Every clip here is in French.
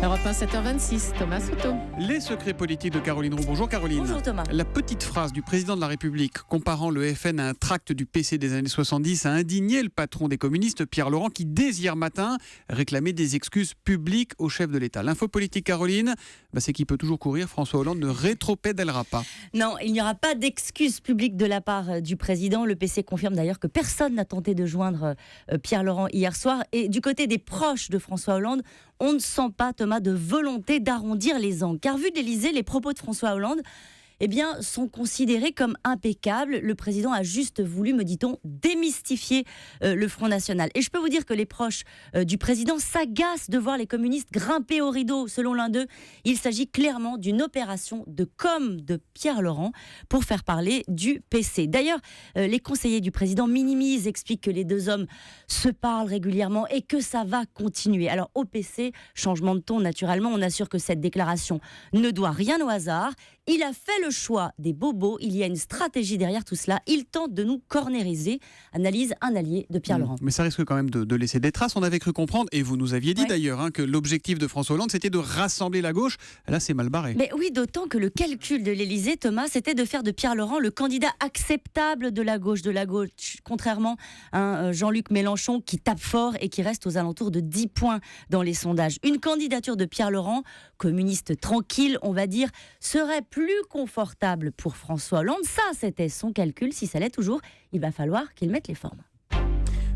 Europe 1, 7h26, Thomas Soto. Les secrets politiques de Caroline Roux. Bonjour Caroline. Bonjour Thomas. La petite phrase du président de la République comparant le FN à un tract du PC des années 70 a indigné le patron des communistes, Pierre Laurent, qui dès hier matin réclamait des excuses publiques au chef de l'État. L'info politique Caroline, c'est qu'il peut toujours courir. François Hollande ne rétropédalera pas. Non, il n'y aura pas d'excuses publiques de la part du président. Le PC confirme d'ailleurs que personne n'a tenté de joindre Pierre Laurent hier soir. Et du côté des proches de François Hollande, on ne sent pas, Thomas, de volonté d'arrondir les angles. Car vu de l'Élysée, les propos de François Hollande sont considérés comme impeccables. Le président a juste voulu, me dit-on, démystifier le Front National. Et je peux vous dire que les proches du président s'agacent de voir les communistes grimper au rideau. Selon l'un d'eux, il s'agit clairement d'une opération de com de Pierre Laurent pour faire parler du PC. D'ailleurs, les conseillers du président minimisent, expliquent que les deux hommes se parlent régulièrement et que ça va continuer. Alors au PC, changement de ton naturellement, on assure que cette déclaration ne doit rien au hasard. Il a fait le choix des bobos, il y a une stratégie derrière tout cela. Il tente de nous cornériser, analyse un allié de Pierre Laurent. Mais ça risque quand même de laisser des traces. On avait cru comprendre, et vous nous aviez dit d'ailleurs, que l'objectif de François Hollande, c'était de rassembler la gauche. Là, c'est mal barré. Mais oui, d'autant que le calcul de l'Élysée, Thomas, c'était de faire de Pierre Laurent le candidat acceptable de la gauche, contrairement à Jean-Luc Mélenchon qui tape fort et qui reste aux alentours de 10 points dans les sondages. Une candidature de Pierre Laurent, communiste tranquille, on va dire, serait plus confortable pour François Hollande. Ça, c'était son calcul. Si ça l'est toujours, il va falloir qu'il mette les formes.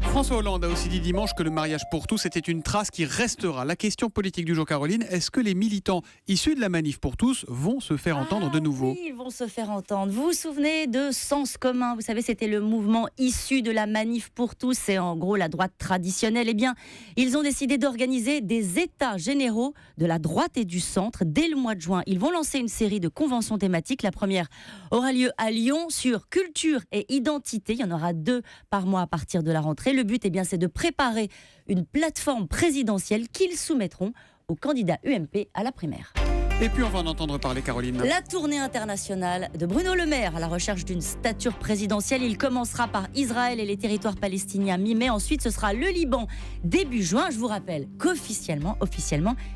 François Hollande a aussi dit dimanche que le mariage pour tous était une trace qui restera. La question politique du jour, Caroline, est-ce que les militants issus de la manif pour tous vont se faire entendre de nouveau ? Oui, ils vont se faire entendre. Vous vous souvenez de Sens commun ? Vous savez, c'était le mouvement issu de la manif pour tous. C'est en gros la droite traditionnelle. Eh bien, ils ont décidé d'organiser des états généraux de la droite et du centre dès le mois de juin. Ils vont lancer une série de conventions thématiques. La première aura lieu à Lyon sur culture et identité. Il y en aura 2 par mois à partir de la rentrée. Le but, c'est de préparer une plateforme présidentielle qu'ils soumettront aux candidats UMP à la primaire. Et puis on va en entendre parler, Caroline. La tournée internationale de Bruno Le Maire à la recherche d'une stature présidentielle. Il commencera par Israël et les territoires palestiniens mi-mai. Ensuite, ce sera le Liban début juin. Je vous rappelle qu'officiellement,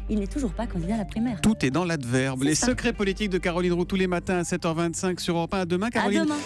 il n'est toujours pas candidat à la primaire. Tout est dans l'adverbe. Les secrets politiques de Caroline Roux tous les matins à 7h25 sur Europe 1. À demain, Caroline. À demain.